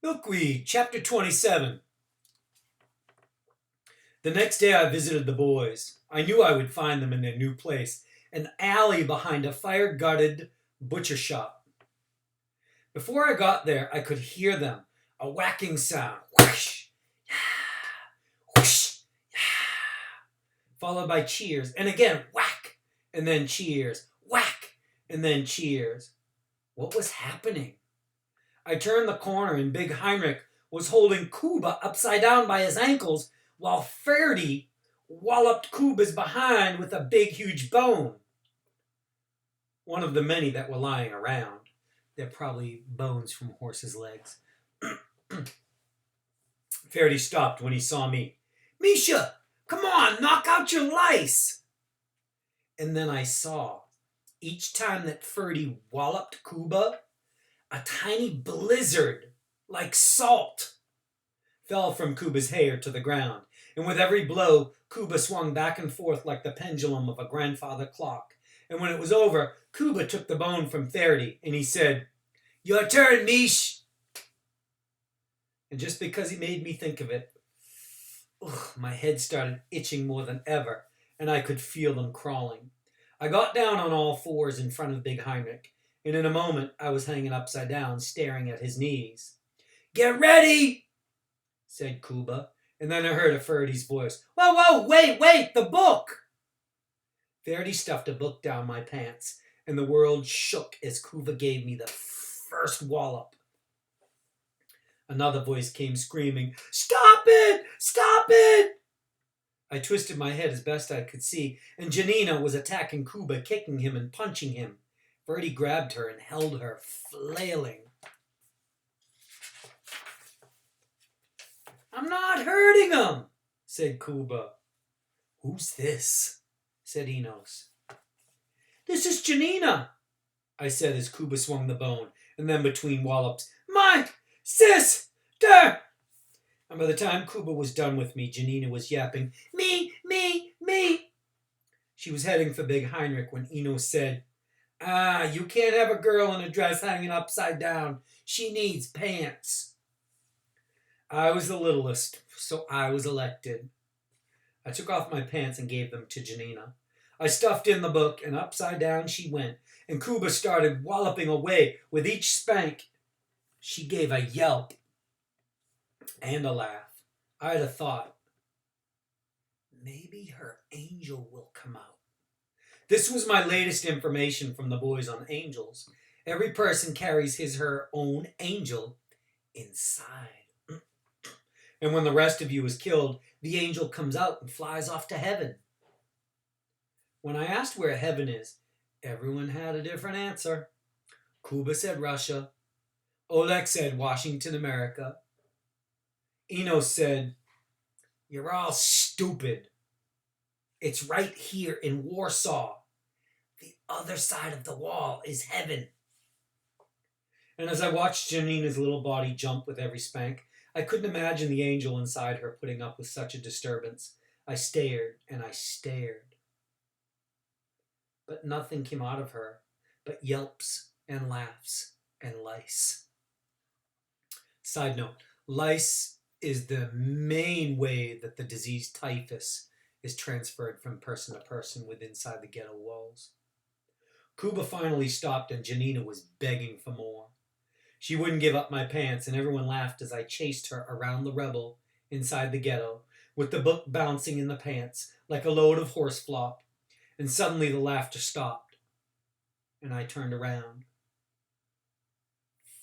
Milkweed, Chapter 27. The next day I visited the boys. I knew I would find them in their new place, an alley behind a fire-gutted butcher shop. Before I got there, I could hear them, a whacking sound, whoosh, whoosh, followed by cheers, and again whack, and then cheers, whack, and then cheers. What was happening? I turned the corner and Big Heinrich was holding Kuba upside down by his ankles while Ferdy walloped Kuba's behind with a big, huge bone. One of the many that were lying around. They're probably bones from horses' legs. Ferdy stopped when he saw me. Misha, come on, knock out your lice. And then I saw, each time that Ferdy walloped Kuba, a tiny blizzard, like salt, fell from Kuba's hair to the ground, and with every blow, Kuba swung back and forth like the pendulum of a grandfather clock. And when it was over, Kuba took the bone from Ferdy, and he said, "Your turn, Mish." And just because he made me think of it, my head started itching more than ever, and I could feel them crawling. I got down on all fours in front of Big Heinrich, and in a moment I was hanging upside down, staring at his knees. "Get ready," said Kuba, and then I heard a Ferdy's voice. Whoa, wait, the book!" Ferdy stuffed a book down my pants, and the world shook as Kuba gave me the first wallop. Another voice came screaming, "Stop it! Stop it!" I twisted my head as best I could see, and Janina was attacking Kuba, kicking him and punching him. Ferdy grabbed her and held her, flailing. "I'm not hurting him," said Kuba. "Who's this?" said Enos. "This is Janina," I said as Kuba swung the bone, and then between wallops, "My sister!" And by the time Kuba was done with me, Janina was yapping, "Me, me, me." She was heading for Big Heinrich when Enos said, "You can't have a girl in a dress hanging upside down. She needs pants." I was the littlest, so I was elected. I took off my pants and gave them to Janina. I stuffed in the book, and upside down she went, and Kuba started walloping away with each spank. She gave a yelp and a laugh. I had a thought. Maybe her angel will come out. This was my latest information from the boys on angels. Every person carries her own angel inside. And when the rest of you is killed, the angel comes out and flies off to heaven. When I asked where heaven is, everyone had a different answer. Kuba said Russia. Oleg said Washington, America. Enos said, "You're all stupid. It's right here in Warsaw. The other side of the wall is heaven." And as I watched Janina's little body jump with every spank, I couldn't imagine the angel inside her putting up with such a disturbance. I stared and I stared. But nothing came out of her but yelps and laughs and lice. Side note, lice is the main way that the disease typhus is transferred from person to person within inside the ghetto walls. Kuba finally stopped and Janina was begging for more. She wouldn't give up my pants, and everyone laughed as I chased her around the rebel inside the ghetto, with the book bouncing in the pants like a load of horse flop. And suddenly the laughter stopped, and I turned around.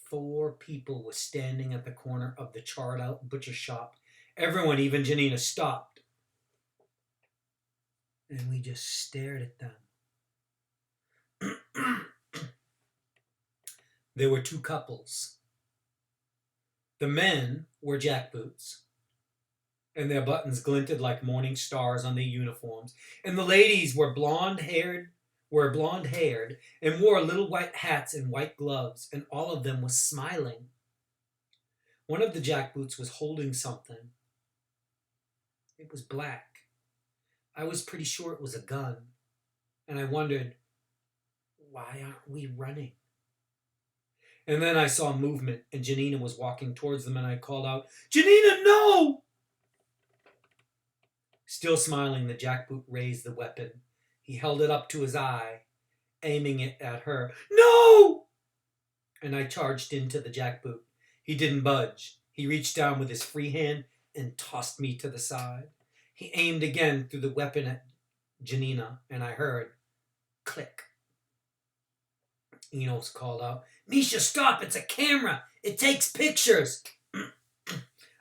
4 people were standing at the corner of the charred-out butcher shop. Everyone, even Janina, stopped. And we just stared at them. There were 2 couples. The men wore jackboots, and their buttons glinted like morning stars on their uniforms, and the ladies were blonde-haired and wore little white hats and white gloves, and all of them was smiling. One of the jackboots was holding something. It was black. I was pretty sure it was a gun, and I wondered, why aren't we running? And then I saw movement, and Janina was walking towards them, and I called out, "Janina, no!" Still smiling, the jackboot raised the weapon. He held it up to his eye, aiming it at her. "No!" And I charged into the jackboot. He didn't budge. He reached down with his free hand and tossed me to the side. He aimed again through the weapon at Janina, and I heard click. Enos called out, "Misha, stop! It's a camera! It takes pictures!"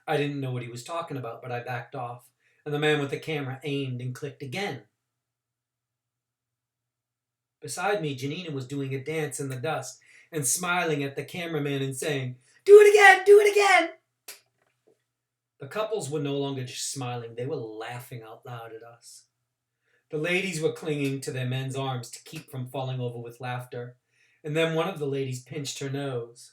I didn't know what he was talking about, but I backed off, and the man with the camera aimed and clicked again. Beside me, Janina was doing a dance in the dust and smiling at the cameraman and saying, "Do it again! Do it again!" The couples were no longer just smiling, they were laughing out loud at us. The ladies were clinging to their men's arms to keep from falling over with laughter, and then one of the ladies pinched her nose,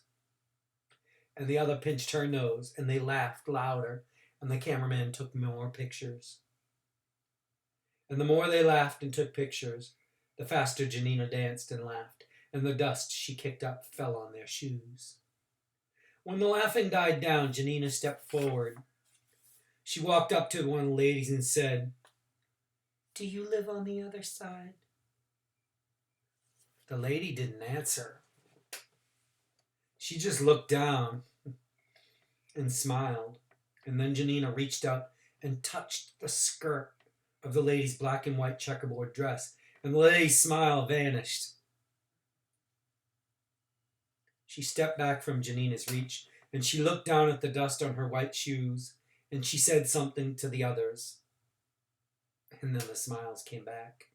and the other pinched her nose, and they laughed louder, and the cameraman took more pictures. And the more they laughed and took pictures, the faster Janina danced and laughed, and the dust she kicked up fell on their shoes. When the laughing died down, Janina stepped forward. She walked up to one of the ladies and said, "Do you live on the other side?" The lady didn't answer. She just looked down and smiled. And then Janina reached out and touched the skirt of the lady's black and white checkerboard dress, and the lady's smile vanished. She stepped back from Janina's reach, and she looked down at the dust on her white shoes, and she said something to the others. And then the smiles came back.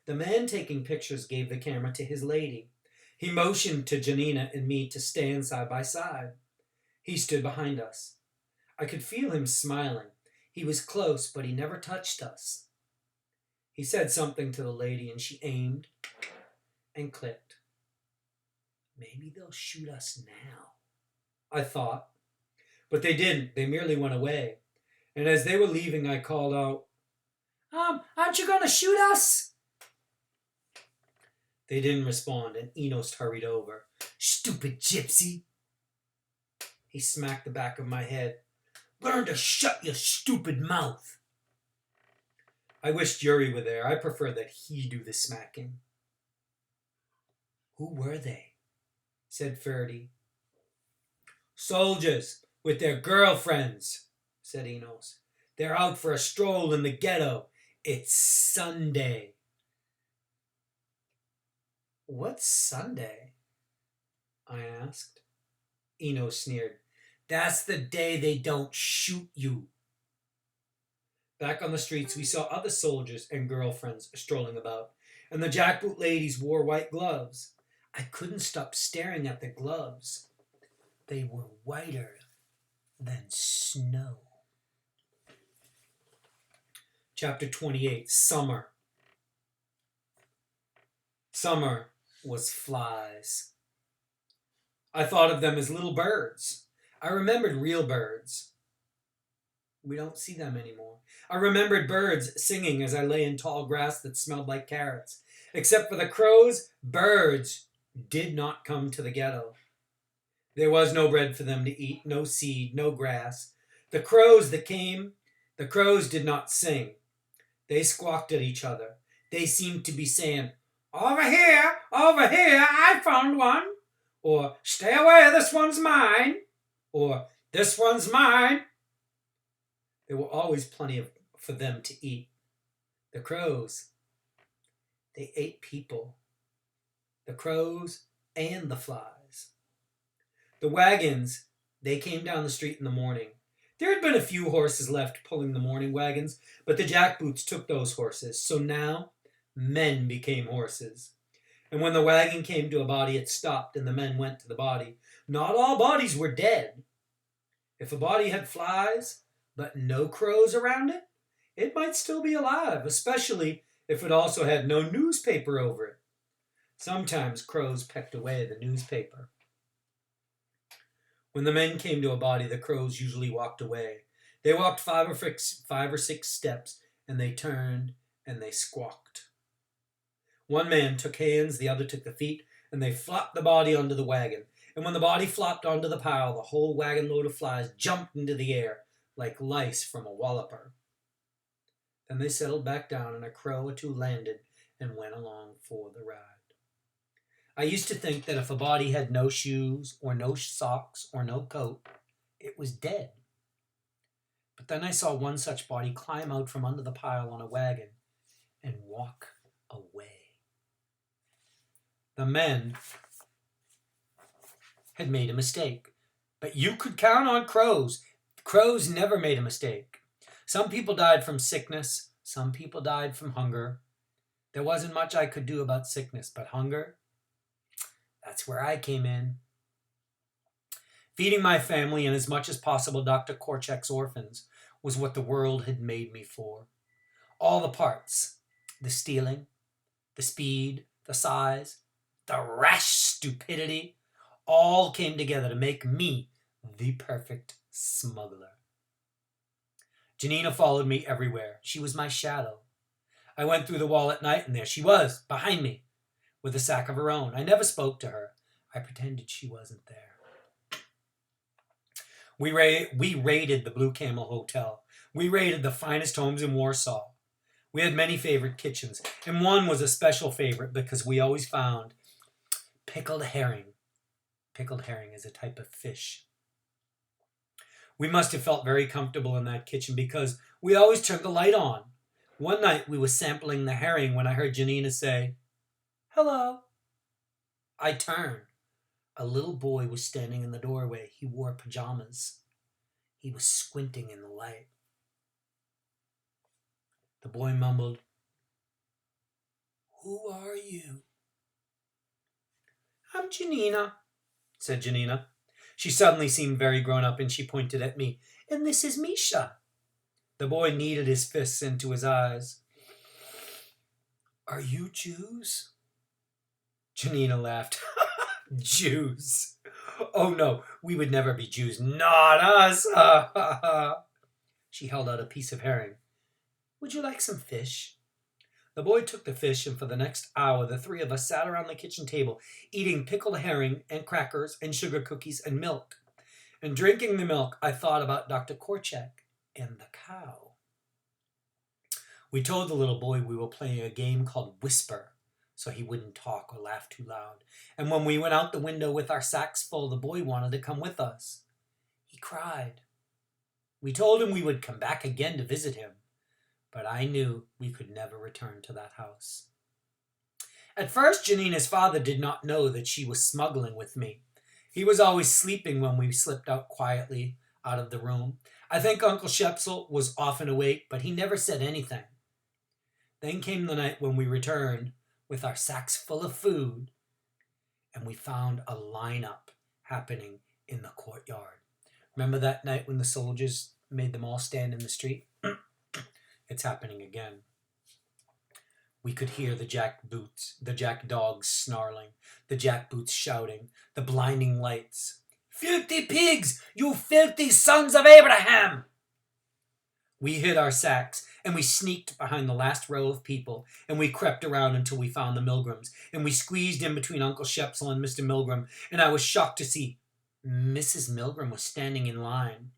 The man taking pictures gave the camera to his lady. He motioned to Janina and me to stand side by side. He stood behind us. I could feel him smiling. He was close, but he never touched us. He said something to the lady, and she aimed and clicked. Maybe they'll shoot us now, I thought. But they didn't. They merely went away. And as they were leaving, I called out, "Aren't you going to shoot us?" They didn't respond, and Enos hurried over. "Stupid gypsy!" He smacked the back of my head. "Learn to shut your stupid mouth." I wished Yuri were there. I prefer that he do the smacking. "Who were they?" said Ferdy. "Soldiers with their girlfriends," said Enos. "They're out for a stroll in the ghetto. It's Sunday." "What's Sunday?" I asked. Enos sneered. "That's the day they don't shoot you." Back on the streets, we saw other soldiers and girlfriends strolling about, and the jackboot ladies wore white gloves. I couldn't stop staring at the gloves. They were whiter than snow. Chapter 28, Summer. Summer was flies. I thought of them as little birds. I remembered real birds. We don't see them anymore. I remembered birds singing as I lay in tall grass that smelled like carrots. Except for the crows, birds did not come to the ghetto. There was no bread for them to eat, no seed, no grass. The crows did not sing. They squawked at each other. They seemed to be saying, over here, I found one." Or, "Stay away, this one's mine." Or, "This one's mine." There were always plenty for them to eat. The crows, they ate people. The crows and the flies. The wagons, they came down the street in the morning. There had been a few horses left pulling the morning wagons, but the jackboots took those horses, so now men became horses. And when the wagon came to a body, it stopped, and the men went to the body. Not all bodies were dead. If a body had flies, but no crows around it, it might still be alive, especially if it also had no newspaper over it. Sometimes crows pecked away the newspaper. When the men came to a body, the crows usually walked away. They walked 5 or 6 steps, and they turned and they squawked. One man took hands, the other took the feet, and they flopped the body onto the wagon. And when the body flopped onto the pile, the whole wagon load of flies jumped into the air like lice from a walloper. Then they settled back down, and a crow or two landed and went along for the ride. I used to think that if a body had no shoes or no socks or no coat, it was dead. But then I saw one such body climb out from under the pile on a wagon and walk away. The men had made a mistake, but you could count on crows. Crows never made a mistake. Some people died from sickness. Some people died from hunger. There wasn't much I could do about sickness, but hunger, that's where I came in. Feeding my family and as much as possible Dr. Korchak's orphans was what the world had made me for. All the parts, the stealing, the speed, the size, the rash stupidity, all came together to make me the perfect smuggler. Janina followed me everywhere. She was my shadow. I went through the wall at night, and there she was, behind me, with a sack of her own. I never spoke to her. I pretended she wasn't there. We raided the Blue Camel Hotel. We raided the finest homes in Warsaw. We had many favorite kitchens, and one was a special favorite because we always found pickled herring. Pickled herring is a type of fish. We must have felt very comfortable in that kitchen because we always turned the light on. One night we were sampling the herring when I heard Janina say, "Hello." I turned. A little boy was standing in the doorway. He wore pajamas. He was squinting in the light. The boy mumbled, "Who are you?" "I'm Janina," said Janina. She suddenly seemed very grown up, and she pointed at me. "And this is Misha." The boy kneaded his fists into his eyes. "Are you Jews?" Janina laughed. "Jews? Oh no, we would never be Jews. Not us." She held out a piece of herring. "Would you like some fish?" The boy took the fish, and for the next hour the three of us sat around the kitchen table, eating pickled herring and crackers and sugar cookies and milk. And drinking the milk, I thought about Dr. Korchak and the cow. We told the little boy we were playing a game called Whisper, so he wouldn't talk or laugh too loud. And when we went out the window with our sacks full, the boy wanted to come with us. He cried. We told him we would come back again to visit him, but I knew we could never return to that house. At first, Janina's father did not know that she was smuggling with me. He was always sleeping when we slipped out quietly out of the room. I think Uncle Shepsel was often awake, but he never said anything. Then came the night when we returned with our sacks full of food, and we found a lineup happening in the courtyard. Remember that night when the soldiers made them all stand in the street? It's happening again. We could hear the jack dogs snarling, the jackboots shouting, the blinding lights. "Filthy pigs, you filthy sons of Abraham!" We hid our sacks, and we sneaked behind the last row of people, and we crept around until we found the Milgrams, and we squeezed in between Uncle Shepsel and Mr. Milgram, and I was shocked to see Mrs. Milgram was standing in line.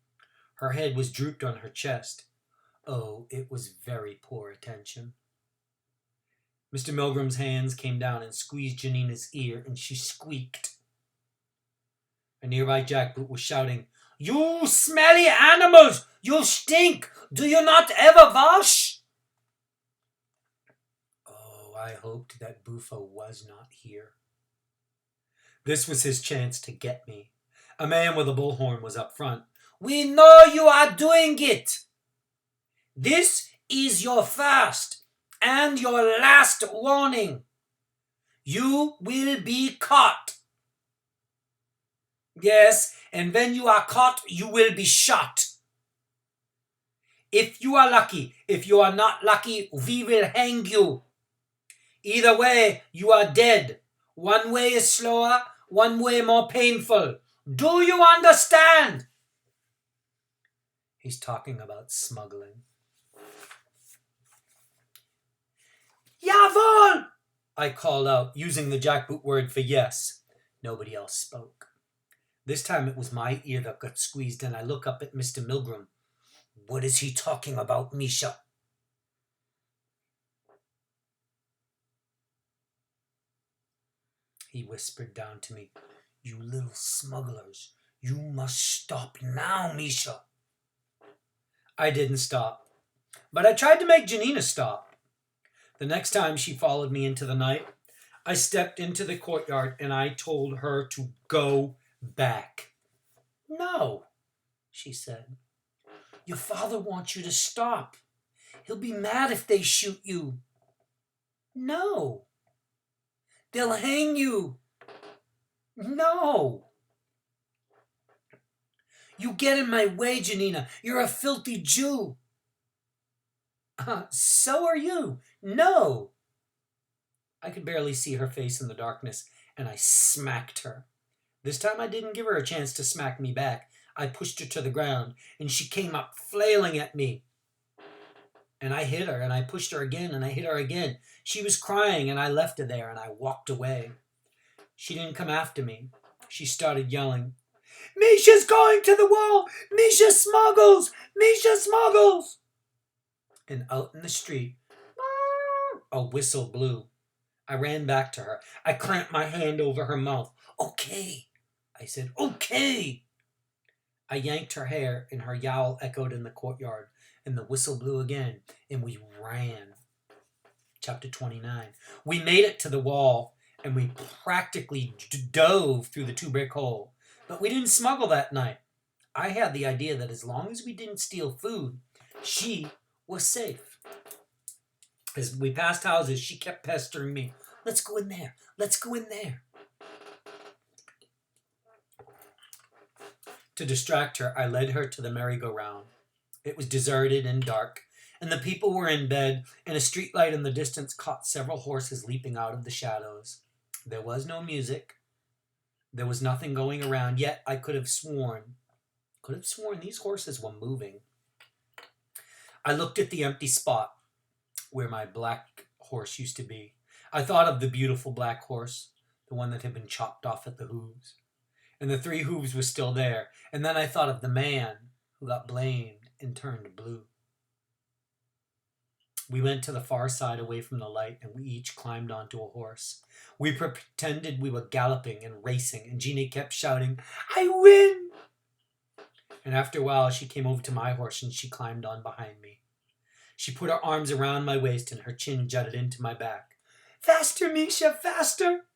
Her head was drooped on her chest. Oh, it was very poor attention. Mr. Milgram's hands came down and squeezed Janina's ear, and she squeaked. A nearby jackboot was shouting, "You smelly animals! You stink! Do you not ever wash?" Oh, I hoped that Bufo was not here. This was his chance to get me. A man with a bullhorn was up front. "We know you are doing it. This is your first and your last warning. You will be caught. Yes, and when you are caught, you will be shot. If you are lucky, if you are not lucky, we will hang you. Either way, you are dead. One way is slower, one way more painful. Do you understand?" He's talking about smuggling. "Jawohl!" I called out, using the jackboot word for yes. Nobody else spoke. This time it was my ear that got squeezed, and I look up at Mr. Milgram. "What is he talking about, Misha?" He whispered down to me. "You little smugglers, you must stop now, Misha." I didn't stop, but I tried to make Janina stop. The next time she followed me into the night, I stepped into the courtyard and I told her to go back. "No," she said. "Your father wants you to stop. He'll be mad if they shoot you." "No." "They'll hang you." "No." "You get in my way, Janina. You're a filthy Jew." So are you." "No." I could barely see her face in the darkness, and I smacked her. This time I didn't give her a chance to smack me back. I pushed her to the ground, and she came up flailing at me. And I hit her, and I pushed her again, and I hit her again. She was crying, and I left her there, and I walked away. She didn't come after me. She started yelling, "Misha's going to the wall! Misha smuggles! Misha smuggles!" And out in the street, a whistle blew. I ran back to her. I clamped my hand over her mouth. "Okay," I said, "okay." I yanked her hair, and her yowl echoed in the courtyard, and the whistle blew again, and we ran. Chapter 29. We made it to the wall, and we practically dove through the 2-brick hole. But we didn't smuggle that night. I had the idea that as long as we didn't steal food, she was safe. As we passed houses, she kept pestering me. "Let's go in there. Let's go in there." To distract her, I led her to the merry-go-round. It was deserted and dark, and the people were in bed, and a streetlight in the distance caught several horses leaping out of the shadows. There was no music. There was nothing going around, yet I could have sworn these horses were moving. I looked at the empty spot where my black horse used to be. I thought of the beautiful black horse, the one that had been chopped off at the hooves. And the 3 hooves were still there. And then I thought of the man who got blamed and turned blue. We went to the far side away from the light, and we each climbed onto a horse. We pretended we were galloping and racing, and Jeannie kept shouting, "I win!" And after a while, she came over to my horse, and she climbed on behind me. She put her arms around my waist, and her chin jutted into my back. "Faster, Misha, faster!"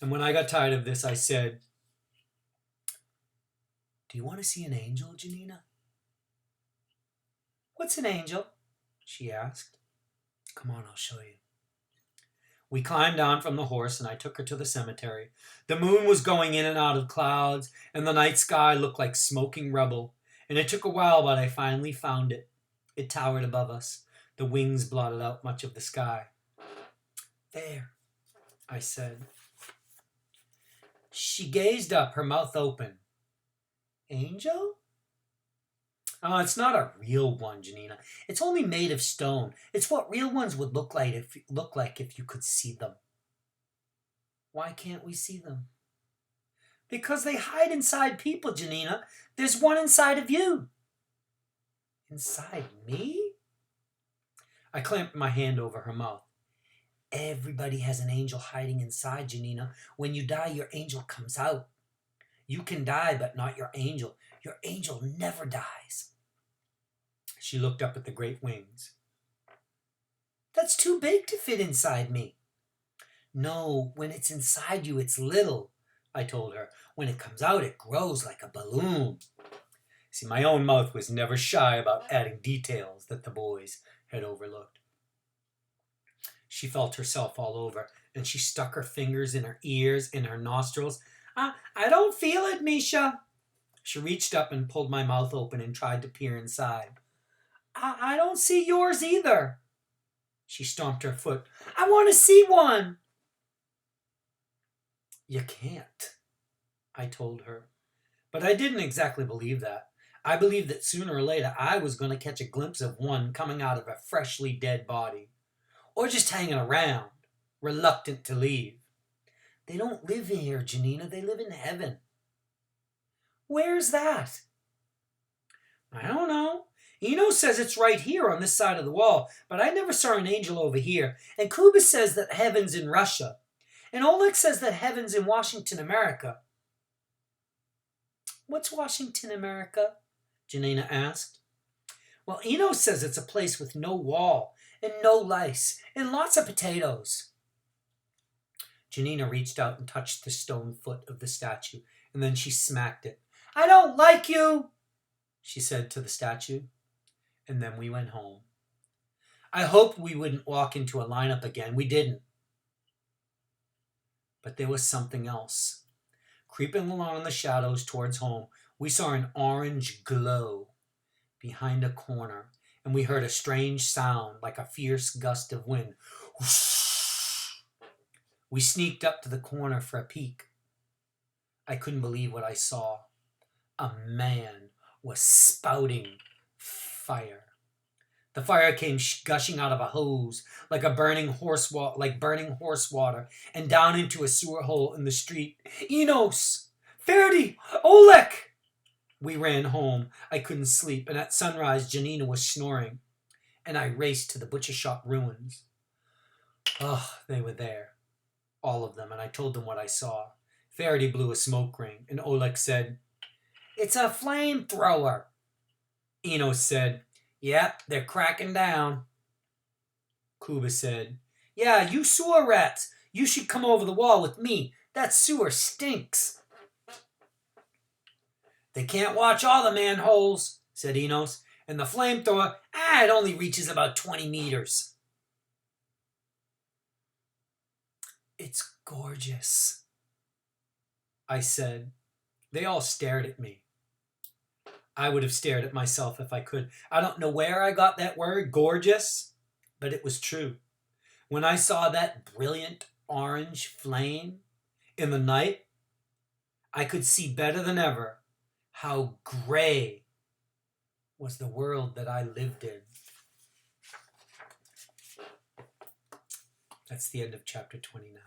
And when I got tired of this, I said, "Do you want to see an angel, Janina?" "What's an angel?" she asked. "Come on, I'll show you." We climbed down from the horse, and I took her to the cemetery. The moon was going in and out of clouds, and the night sky looked like smoking rubble. And it took a while, but I finally found it. It towered above us. The wings blotted out much of the sky. "There," I said. She gazed up, her mouth open. "Angel?" "Oh, it's not a real one, Janina. It's only made of stone. It's what real ones would look like if you could see them." "Why can't we see them?" "Because they hide inside people, Janina. There's one inside of you." "Inside me?" I clamped my hand over her mouth. "Everybody has an angel hiding inside, Janina. When you die, your angel comes out. You can die, but not your angel. Your angel never dies." She looked up at the great wings. "That's too big to fit inside me." "No, when it's inside you, it's little," I told her. "When it comes out, it grows like a balloon." See, my own mouth was never shy about adding details that the boys had overlooked. She felt herself all over, and she stuck her fingers in her ears, in her nostrils. I don't feel it, Misha." She reached up and pulled my mouth open and tried to peer inside. I don't see yours either." She stomped her foot. "I want to see one." "You can't," I told her. But I didn't exactly believe that. I believed that sooner or later I was going to catch a glimpse of one coming out of a freshly dead body. Or just hanging around, reluctant to leave. They don't live here, Janina. They live in heaven. Where's that? I don't know. Eno says it's right here on this side of the wall, but I never saw an angel over here. And Kuba says that heaven's in Russia. And Oleg says that heaven's in Washington, America. What's Washington, America? Janina asked. Well, Eno says it's a place with no wall and no lice and lots of potatoes. Janina reached out and touched the stone foot of the statue, and then she smacked it. I don't like you, she said to the statue. And then we went home. I hoped we wouldn't walk into a lineup again. We didn't. But there was something else. Creeping along in the shadows towards home, we saw an orange glow behind a corner, and we heard a strange sound like a fierce gust of wind. We sneaked up to the corner for a peek. I couldn't believe what I saw. A man was spouting fire. The fire came gushing out of a hose like burning horse water and down into a sewer hole in the street. Enos! Ferdy! Oleg! We ran home. I couldn't sleep, and at sunrise Janina was snoring, and I raced to the butcher shop ruins. Oh, they were there. All of them, and I told them what I saw. Faraday blew a smoke ring, and Oleg said, It's a flamethrower. Enos said, Yep, they're cracking down. Kuba said, Yeah, you sewer rats. You should come over the wall with me. That sewer stinks. They can't watch all the manholes, said Enos. And the flamethrower, it only reaches about 20 meters. It's gorgeous, I said. They all stared at me. I would have stared at myself if I could. I don't know where I got that word, gorgeous, but it was true. When I saw that brilliant orange flame in the night, I could see better than ever how gray was the world that I lived in. That's the end of chapter 29.